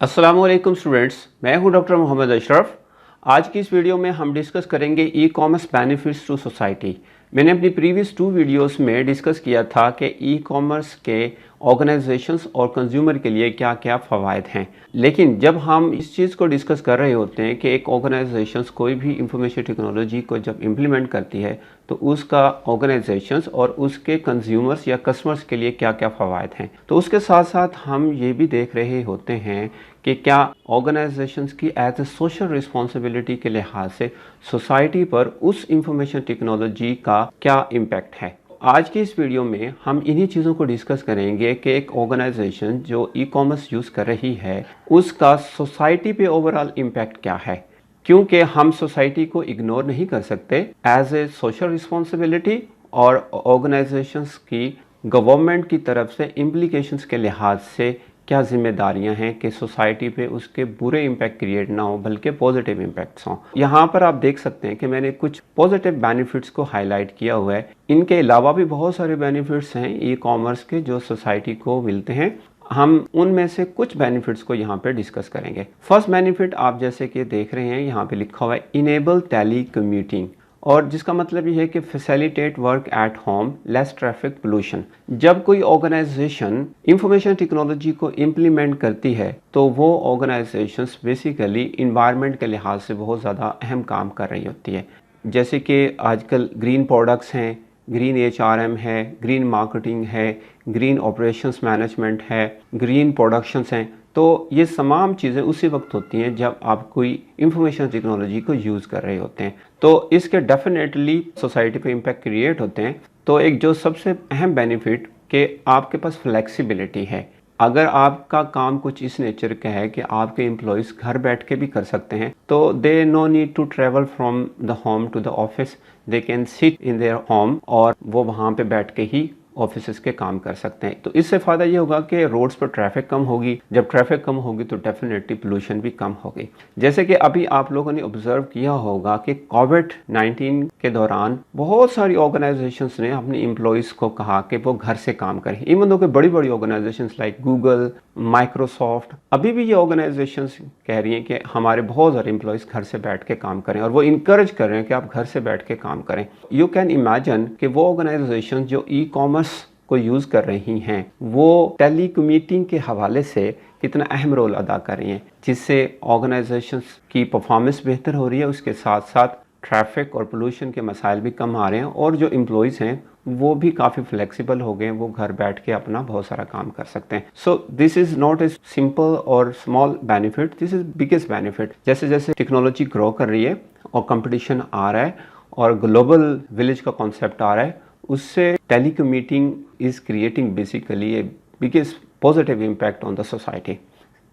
अस्सलाम वालेकुम स्टूडेंट्स, मैं हूं डॉक्टर मोहम्मद अशरफ। आज की इस वीडियो में हम डिस्कस करेंगे e commerce benefits to society. मैंने अपनी प्रीवियस 2 वीडियोस में डिस्कस किया था कि ई कॉमर्स के ऑर्गेनाइजेशंस और कंज्यूमर के लिए क्या क्या फ़वाइद हैं। लेकिन जब हम इस चीज़ को डिस्कस कर रहे होते हैं कि एक ऑर्गेनाइजेशंस कोई भी इंफॉर्मेशन टेक्नोलॉजी को जब इम्प्लीमेंट करती है तो उसका ऑर्गेनाइजेशंस और उसके कंज्यूमर्स या कस्टमर्स के लिए क्या क्या फ़वाइद हैं, तो उसके साथ साथ हम ये भी देख रहे होते हैं कि क्या ऑर्गेनाइजेशंस की एज ए सोशल रिस्पॉन्सिबिलिटी के लिहाज से सोसाइटी पर उस इंफॉर्मेशन टेक्नोलॉजी का क्या इम्पैक्ट है। आज की इस वीडियो में हम इन्हीं चीज़ों को डिस्कस करेंगे कि एक ऑर्गेनाइजेशन जो ई कॉमर्स यूज़ कर रही है उसका सोसाइटी पे ओवरऑल इम्पैक्ट क्या है, क्योंकि हम सोसाइटी को इग्नोर नहीं कर सकते एज ए सोशल रिस्पॉन्सिबिलिटी और ऑर्गेनाइजेशंस की गवर्नमेंट की तरफ से इम्प्लीकेशंस के लिहाज से क्या जिम्मेदारियां हैं कि सोसाइटी पे उसके बुरे इम्पैक्ट क्रिएट ना हो बल्कि पॉजिटिव इम्पैक्ट्स हों। यहाँ पर आप देख सकते हैं कि मैंने कुछ पॉजिटिव बेनिफिट्स को हाईलाइट किया हुआ है। इनके अलावा भी बहुत सारे बेनिफिट्स हैं ई कॉमर्स के जो सोसाइटी को मिलते हैं। हम उनमें से कुछ बेनिफिट्स को यहाँ पे डिस्कस करेंगे। फर्स्ट बेनिफिट आप जैसे कि देख रहे हैं यहाँ पे लिखा हुआ है इनेबल टेली कम्यूटिंग, और जिसका मतलब ये है कि facilitate work at home, less traffic pollution. जब कोई ऑर्गेनाइजेशन इंफॉर्मेशन टेक्नोलॉजी को इम्प्लीमेंट करती है तो वो ऑर्गेनाइजेशंस बेसिकली इन्वायरमेंट के लिहाज से बहुत ज़्यादा अहम काम कर रही होती है। जैसे कि आजकल ग्रीन प्रोडक्ट्स हैं, ग्रीन एचआरएम है, ग्रीन मार्केटिंग है, ग्रीन ऑपरेशंस मैनेजमेंट है, ग्रीन प्रोडक्शंस हैं। तो ये तमाम चीज़ें उसी वक्त होती हैं जब आप कोई इंफॉर्मेशन टेक्नोलॉजी को यूज़ कर रहे होते हैं, तो इसके डेफिनेटली सोसाइटी पे इम्पैक्ट क्रिएट होते हैं। तो एक जो सबसे अहम बेनिफिट कि आपके पास फ्लेक्सिबिलिटी है। अगर आपका काम कुछ इस नेचर का है कि आपके एम्प्लॉयज़ घर बैठ के भी कर सकते हैं, तो they no need to travel from the home to the office, they can sit in their home और वो वहाँ पे बैठ के ही ऑफिस के काम कर सकते हैं। तो इससे फ़ायदा ये होगा कि रोड्स पर ट्रैफिक कम होगी। जब ट्रैफिक कम होगी तो डेफिनेटली पोल्यूशन भी कम होगी। जैसे कि अभी आप लोगों ने ऑब्जर्व किया होगा कि कोविड-19 के दौरान बहुत सारी ऑर्गेनाइजेशंस ने अपने एम्प्लॉयज़ को कहा कि वो घर से काम करें। इवन दो कि बड़ी बड़ी ऑर्गेनाइजेशंस लाइक गूगल, माइक्रोसॉफ्ट, अभी भी ये ऑर्गेनाइजेशंस कह रही हैं कि हमारे बहुत सारे एम्प्लॉयज़ घर से बैठ के काम करें, और वो इनकरेज कर रहे हैं कि आप घर से बैठ के काम करें। यू कैन इमेजिन कि वो ऑर्गेनाइजेशन जो ई कॉमर्स को यूज़ कर रही हैं वो टेली कम्यूटिंग के हवाले से कितना अहम रोल अदा कर रही हैं, जिससे ऑर्गेनाइजेशंस की परफॉर्मेंस बेहतर हो रही है। उसके साथ साथ ट्रैफिक और पोल्यूशन के मसाइल भी कम आ रहे हैं, और जो एम्प्लॉयज़ हैं वो भी काफ़ी फ्लेक्सिबल हो गए हैं, वो घर बैठ के अपना बहुत सारा काम कर सकते हैं। So this is not a simple और small benefit, this is biggest benefit. जैसे जैसे टेक्नोलॉजी ग्रो कर रही है और कंपटीशन आ रहा है और ग्लोबल विलेज का कॉन्सेप्ट आ रहा है, उससे telecommuting is creating basically A biggest positive impact on the society.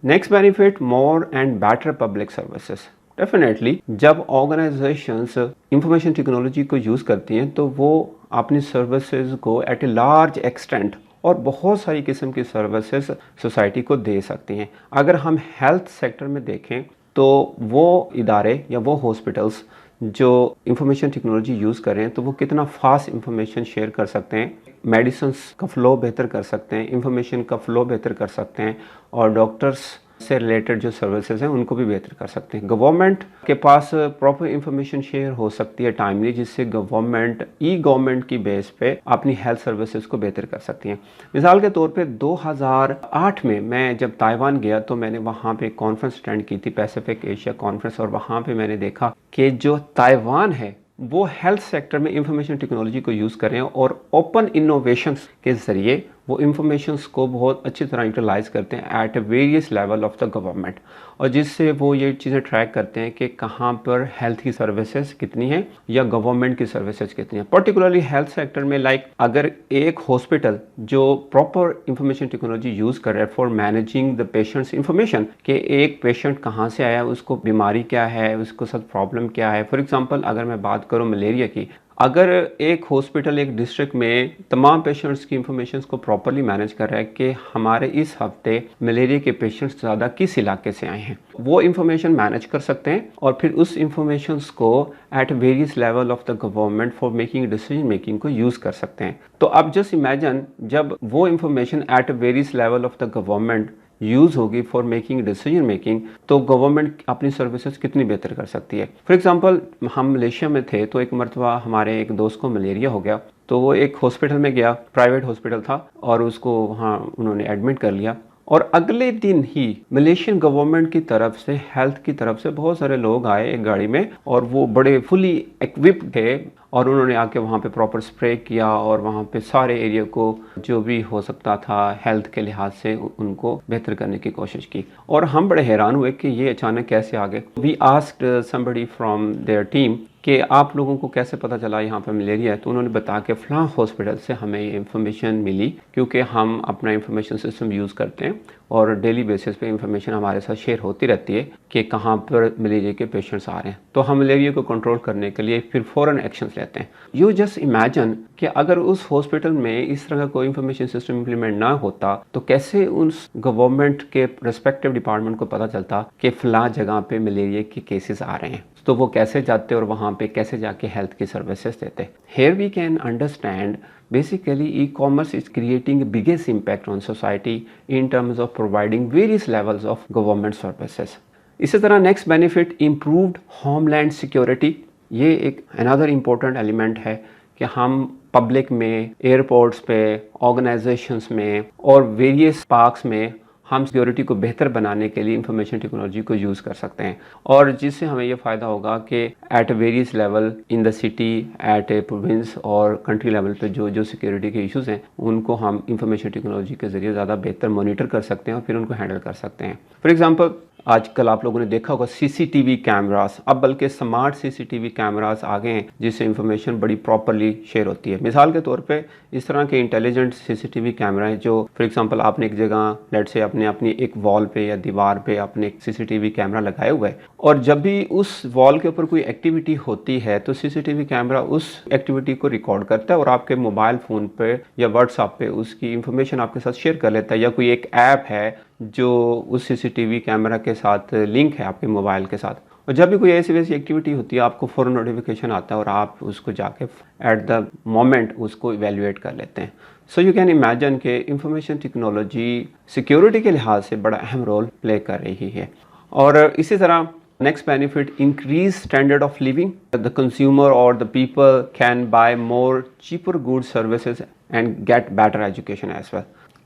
Next benefit, more and better public services. Definitely जब ऑर्गेनाइजेशंस इंफॉर्मेशन टेक्नोलॉजी को यूज़ करती हैं तो वो अपनी सर्विसेज को एट ए लार्ज एक्सटेंट और बहुत सारी किस्म की सर्विसेज सोसाइटी को दे सकती हैं। अगर हम हेल्थ सेक्टर में देखें तो वो इदारे या वो हॉस्पिटल्स जो इंफॉर्मेशन टेक्नोलॉजी यूज़ कर रहे हैं तो वो कितना फास्ट इंफॉर्मेशन शेयर कर सकते हैं, मेडिसिन्स का फ़्लो बेहतर कर सकते हैं, इंफॉर्मेशन का फ़्लो बेहतर कर सकते हैं, और डॉक्टर्स से रिलेटेड जो सर्विसेज हैं उनको भी बेहतर कर सकते हैं। गवर्नमेंट के पास प्रॉपर इंफॉर्मेशन शेयर हो सकती है टाइमली, जिससे गवर्नमेंट ई गवर्नमेंट की बेस पे अपनी हेल्थ सर्विसेज को बेहतर कर सकती हैं। मिसाल के तौर पे 2008 में मैं जब ताइवान गया तो मैंने वहाँ पे कॉन्फ्रेंस अटेंड की थी, पैसिफिक एशिया कॉन्फ्रेंस, और वहाँ पे मैंने देखा कि जो ताइवान है वो हेल्थ सेक्टर में इंफॉर्मेशन टेक्नोलॉजी को यूज़ कर रहे हैं और ओपन इनोवेशंस के ज़रिए वो इंफॉर्मेशंस को बहुत अच्छी तरह यूटिलाइज़ करते हैं eight various level of the government, और जिससे वो ये चीज़ें ट्रैक करते हैं कि कहाँ पर हेल्थ की सर्विसेज कितनी हैं या गवर्नमेंट की सर्विसेज कितनी हैं। पर्टिकुलरली हेल्थ सेक्टर में लाइक अगर एक हॉस्पिटल जो प्रॉपर इंफॉर्मेशन टेक्नोलॉजी यूज़ कर रहा है for managing the patients information कि एक पेशेंट कहाँ से आया, उसको बीमारी क्या है, उसको साथ प्रॉब्लम क्या है। फॉर एग्जांपल अगर मैं बात करूँ मलेरिया की, अगर एक हॉस्पिटल एक डिस्ट्रिक्ट में तमाम पेशेंट्स की इंफॉर्मेशंस को प्रॉपरली मैनेज कर रहा है कि हमारे इस हफ्ते मलेरिया के पेशेंट्स ज़्यादा किस इलाके से आए हैं, वो इंफॉर्मेशन मैनेज कर सकते हैं और फिर उस इंफॉर्मेशंस को eight various level of the government for making decision making को यूज़ कर सकते हैं। तो अब जस्ट इमेजिन जब वो information at various level of the government use होगी फॉर मेकिंग डिसीजन मेकिंग, तो गवर्नमेंट अपनी सर्विसेज कितनी बेहतर कर सकती है। फॉर एग्जांपल हम मलेशिया में थे तो एक मरतबा हमारे एक दोस्त को मलेरिया हो गया, तो वो एक हॉस्पिटल में गया, प्राइवेट हॉस्पिटल था, और उसको वहाँ उन्होंने एडमिट कर लिया। और अगले दिन ही मलेशियन गवर्नमेंट की तरफ से, हेल्थ की तरफ से बहुत सारे लोग आए एक गाड़ी में, और वो बड़े फुली इक्विप्ड थे, और उन्होंने आके वहाँ पे प्रॉपर स्प्रे किया और वहाँ पे सारे एरिया को जो भी हो सकता था हेल्थ के लिहाज से उनको बेहतर करने की कोशिश की। और हम बड़े हैरान हुए कि ये अचानक कैसे आ गए। We asked somebody from their team कि आप लोगों को कैसे पता चला यहाँ पे मलेरिया है, तो उन्होंने बताया कि फ़लाँ हॉस्पिटल से हमें ये इन्फॉर्मेशन मिली, क्योंकि हम अपना इंफॉर्मेशन सिस्टम यूज़ करते हैं और डेली बेसिस पे इंफॉर्मेशन हमारे साथ शेयर होती रहती है कि कहाँ पर मलेरिया के पेशेंट्स आ रहे हैं, तो हम मलेरिया को कंट्रोल करने के लिए फिर फ़ौरन एक्शंस लेते हैं। यू जस्ट इमेजिन कि अगर उस हॉस्पिटल में इस तरह का कोई इंफॉर्मेशन सिस्टम इम्प्लीमेंट ना होता तो कैसे उस गवर्नमेंट के रेस्पेक्टिव डिपार्टमेंट को पता चलता कि फ़लाँ जगह पे मलेरिया के केसेस आ रहे हैं, तो वो कैसे जाते और वहाँ पे कैसे जाके हेल्थ की सर्विसेज देते। Here we can understand basically e-commerce is creating a biggest impact on society in terms of providing various levels of government services. इसी तरह next benefit improved homeland security, ये एक अनदर इम्पोर्टेंट एलिमेंट है कि हम public में, airports पे, organisations में और वेरियस पार्क्स में हम सिक्योरिटी को बेहतर बनाने के लिए इंफॉर्मेशन टेक्नोलॉजी को यूज़ कर सकते हैं, और जिससे हमें ये फ़ायदा होगा कि at various level in the city, at a province और कंट्री लेवल पे जो सिक्योरिटी के इश्यूज़ हैं उनको हम इंफॉर्मेशन टेक्नोलॉजी के ज़रिए ज़्यादा बेहतर मॉनिटर कर सकते हैं और फिर उनको हैंडल कर सकते हैं। फॉर एग्जांपल आजकल आप लोगों ने देखा होगा सीसीटीवी कैमरास, अब बल्कि स्मार्ट सीसीटीवी कैमरास आ गए हैं जिससे इंफॉर्मेशन बड़ी प्रॉपरली शेयर होती है। मिसाल के तौर पे इस तरह के इंटेलिजेंट सीसीटीवी कैमरा हैं जो फॉर एग्जांपल आपने एक जगह लेट से अपनी एक वॉल पे या दीवार पे आपने एक सीसीटीवी कैमरा लगाया हुआ है, और जब भी उस वॉल के ऊपर कोई एक्टिविटी होती है तो सीसीटीवी कैमरा उस एक्टिविटी को रिकॉर्ड करता है और आपके मोबाइल फ़ोन पे या व्हाट्सएप पे उसकी इंफॉर्मेशन आपके साथ शेयर कर लेता है, या कोई एक ऐप है जो उस सीसीटीवी कैमरा के साथ लिंक है आपके मोबाइल के साथ, और जब भी कोई ऐसी वैसी एक्टिविटी होती है आपको फ़ौरन नोटिफिकेशन आता है और आप उसको जाके एट द मोमेंट उसको इवेल्युएट कर लेते हैं। सो यू कैन इमेजिन कि इंफॉर्मेशन टेक्नोलॉजी सिक्योरिटी के लिहाज से बड़ा अहम रोल प्ले कर रही है। और इसी तरह next benefit increase standard of living, the consumer और the people can buy more cheaper goods services and get better education as well.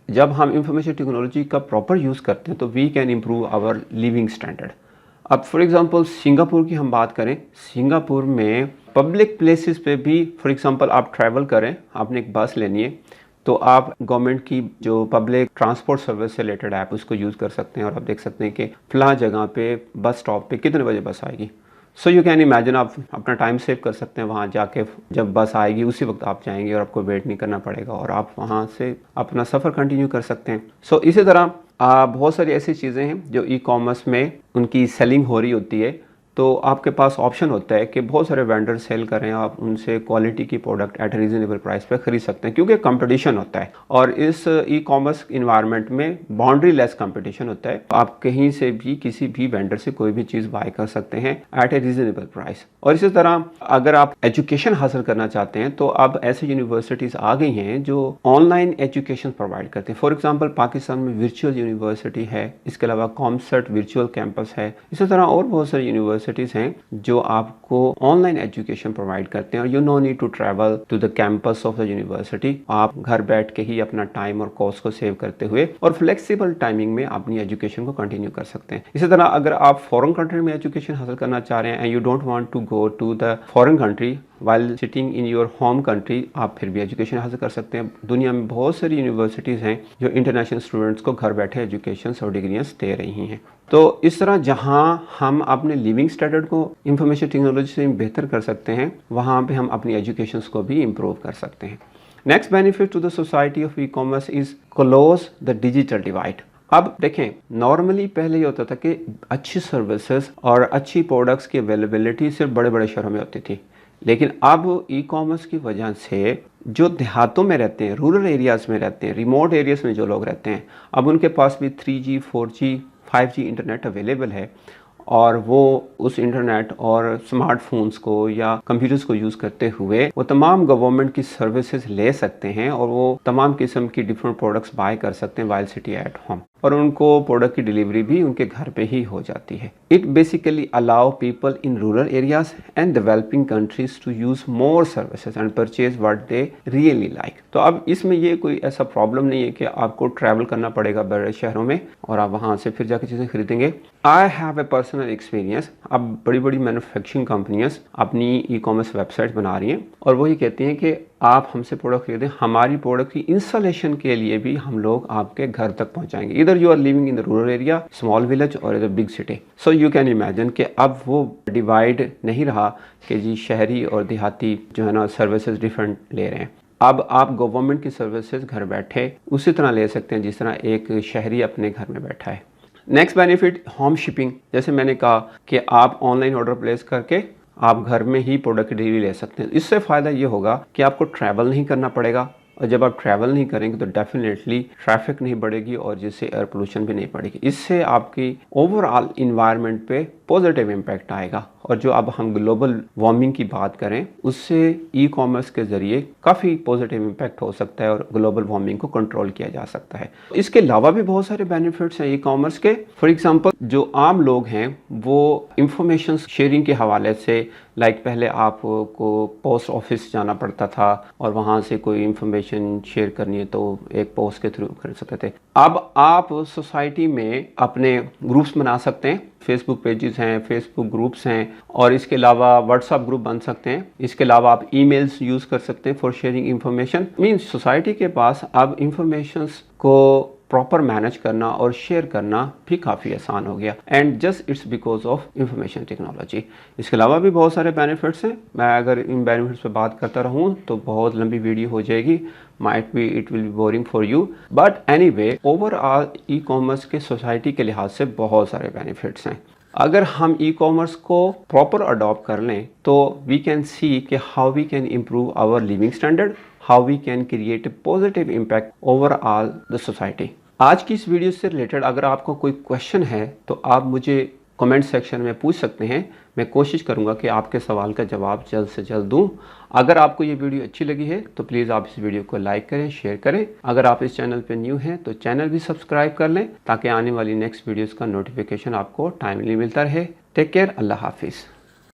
जब हम इंफॉर्मेशन टेक्नोलॉजी का प्रॉपर यूज़ करते हैं तो we can improve our living standard. अब for example Singapore की हम बात करें, सिंगापुर में पब्लिक प्लेसेस पे भी फॉर एग्जांपल आप ट्रैवल करें, आपने एक बस लेनी है तो आप गवर्नमेंट की जो पब्लिक ट्रांसपोर्ट सर्विस से रिलेटेड ऐप उसको यूज़ कर सकते हैं और आप देख सकते हैं कि फ़लाँ जगह पे बस स्टॉप पे कितने बजे बस आएगी। सो यू कैन इमेजिन आप अपना टाइम सेव कर सकते हैं, वहाँ जाके जब बस आएगी उसी वक्त आप जाएंगे और आपको वेट नहीं करना पड़ेगा और आप वहाँ से अपना सफ़र कंटिन्यू कर सकते हैं। सो इसी तरह बहुत सारी ऐसी चीज़ें हैं जो ई कॉमर्स में उनकी सेलिंग हो रही होती है, तो आपके पास ऑप्शन होता है कि बहुत सारे वेंडर सेल करें, आप उनसे क्वालिटी की प्रोडक्ट एट रीज़नेबल प्राइस पे खरीद सकते हैं क्योंकि कंपटीशन होता है और इस ई कॉमर्स इन्वायरमेंट में बाउंड्री लेस कंपटीशन होता है। आप कहीं से भी किसी भी वेंडर से कोई भी चीज़ बाय कर सकते हैं एट ए रीज़नेबल प्राइस। और इसी तरह अगर आप एजुकेशन हासिल करना चाहते हैं तो अब ऐसे यूनिवर्सिटीज़ आ गई हैं जो ऑनलाइन एजुकेशन प्रोवाइड करते हैं। फॉर एग्जाम्पल पाकिस्तान में वर्चुअल यूनिवर्सिटी है, इसके अलावा कॉमसर्ट वर्चुअल कैंपस है, इसी तरह और बहुत सारी यूनिवर्सिटीज़ हैं जो आपको ऑनलाइन एजुकेशन प्रोवाइड करते हैं और you no need to travel to the campus of the university. आप घर बैठ के ही अपना टाइम और कॉस्ट को सेव करते हुए और फ्लेक्सिबल टाइमिंग में अपनी एजुकेशन को कंटिन्यू कर सकते हैं। इसी तरह अगर आप फॉरेन कंट्री में एजुकेशन हासिल करना चाह रहे हैं and you don't want to go to the foreign country while sitting in your home country, आप फिर भी एजुकेशन हासिल कर सकते हैं। दुनिया में बहुत सारी यूनिवर्सिटीज़ हैं जो इंटरनेशनल स्टूडेंट्स को घर बैठे एजुकेशन और डिग्रियाँ दे रही हैं। तो इस तरह जहां हम अपने लिविंग स्टैंडर्ड को इंफॉर्मेशन टेक्नोलॉजी से बेहतर कर सकते हैं, वहां पे हम अपनी एजुकेशन को भी इम्प्रूव कर सकते हैं। Next benefit to the society of e commerce is close the digital divide. अब देखें, नॉर्मली पहले ये होता था कि अच्छी सर्विसेज और अच्छी प्रोडक्ट्स की अवेलेबिलिटी सिर्फ बड़े बड़े शहरों में होती थी, लेकिन अब ई कॉमर्स की वजह से जो देहातों में रहते हैं, रूरल एरियाज़ में रहते हैं, रिमोट एरियाज़ में जो लोग रहते हैं, अब उनके पास भी 3G, 4G, 5G internet available है और वो उस इंटरनेट और स्मार्टफोन्स को या कंप्यूटर्स को यूज़ करते हुए वो तमाम गवर्नमेंट की सर्विसेज ले सकते हैं और वो तमाम किस्म की डिफरेंट प्रोडक्ट्स बाय कर सकते हैं वाइल सिटी एट होम। और उनको प्रोडक्ट की डिलीवरी भी उनके घर पे ही हो जाती है। It basically allow people in rural areas and developing countries to use more services and purchase what they really like. तो अब इसमें ये कोई ऐसा प्रॉब्लम नहीं है कि आपको ट्रैवल करना पड़ेगा बड़े शहरों में और आप वहाँ से फिर जाकर चीज़ें खरीदेंगे। I have a personal experience. अब बड़ी बड़ी मैन्युफैक्चरिंग कंपनियां अपनी ई कॉमर्स वेबसाइट बना रही हैं और वही कहती हैं कि आप हमसे प्रोडक्ट खरीदें, हमारी प्रोडक्ट की इंस्टॉलेशन के लिए भी हम लोग आपके घर तक पहुंचाएंगे। इधर you are living in the rural area, small village और इधर big city. So you can imagine कि अब वो डिवाइड नहीं रहा कि जी शहरी और देहाती जो है ना सर्विसेज डिफरेंट ले रहे हैं। अब आप गवर्नमेंट की सर्विसेज घर बैठे उसी तरह ले सकते हैं जिस तरह एक शहरी अपने घर में बैठा है। Next benefit home shipping. जैसे मैंने कहा कि आप ऑनलाइन ऑर्डर प्लेस करके आप घर में ही प्रोडक्ट की डिलीवरी ले सकते हैं। इससे फ़ायदा ये होगा कि आपको ट्रैवल नहीं करना पड़ेगा और जब आप ट्रैवल नहीं करेंगे तो डेफिनेटली ट्रैफिक नहीं बढ़ेगी और जिससे एयर पोल्यूशन भी नहीं बढ़ेगी। इससे आपकी ओवरऑल इन्वायरमेंट पे पॉजिटिव इम्पैक्ट आएगा। और जो अब हम ग्लोबल वार्मिंग की बात करें उससे ई कॉमर्स के ज़रिए काफ़ी पॉजिटिव इम्पैक्ट हो सकता है और ग्लोबल वार्मिंग को कंट्रोल किया जा सकता है। इसके अलावा भी बहुत सारे बेनिफिट्स हैं ई कॉमर्स के। फॉर एग्जांपल जो आम लोग हैं वो इंफॉर्मेशन शेयरिंग के हवाले से लाइक पहले आपको पोस्ट ऑफिस जाना पड़ता था और वहाँ से कोई इंफॉर्मेशन शेयर करनी है तो एक पोस्ट के थ्रू कर सकते थे। अब आप सोसाइटी में अपने ग्रुप्स बना सकते हैं, फेसबुक पेजेस हैं, फेसबुक ग्रुप्स हैं और इसके अलावा व्हाट्सएप ग्रुप बन सकते हैं। इसके अलावा आप ईमेल्स यूज़ कर सकते हैं for sharing information. Means society के पास अब इंफॉर्मेशंस को प्रॉपर मैनेज करना और शेयर करना भी काफ़ी आसान हो गया and just it's because of information technology. इसके अलावा भी बहुत सारे बेनिफिट्स हैं। मैं अगर इन बेनिफिट्स पे बात करता रहूँ तो बहुत लंबी वीडियो हो जाएगी, might be it will be boring for you, but anyway overall e commerce के सोसाइटी के लिहाज से बहुत सारे बेनिफिट्स हैं। अगर हम ई कॉमर्स को प्रॉपर अडॉप्ट कर लें तो वी कैन सी कि how we can improve our living standard, how we can create a positive impact overall the society. आज की इस वीडियो से रिलेटेड अगर आपको कोई क्वेश्चन है तो आप मुझे कमेंट सेक्शन में पूछ सकते हैं। मैं कोशिश करूंगा कि आपके सवाल का जवाब जल्द से जल्द दूं। अगर आपको ये वीडियो अच्छी लगी है तो प्लीज़ आप इस वीडियो को लाइक करें, शेयर करें। अगर आप इस चैनल पे न्यू हैं तो चैनल भी सब्सक्राइब कर लें ताकि आने वाली नेक्स्ट वीडियोज़ का नोटिफिकेशन आपको टाइमली मिलता रहे। टेक केयर, अल्लाह हाफिज़।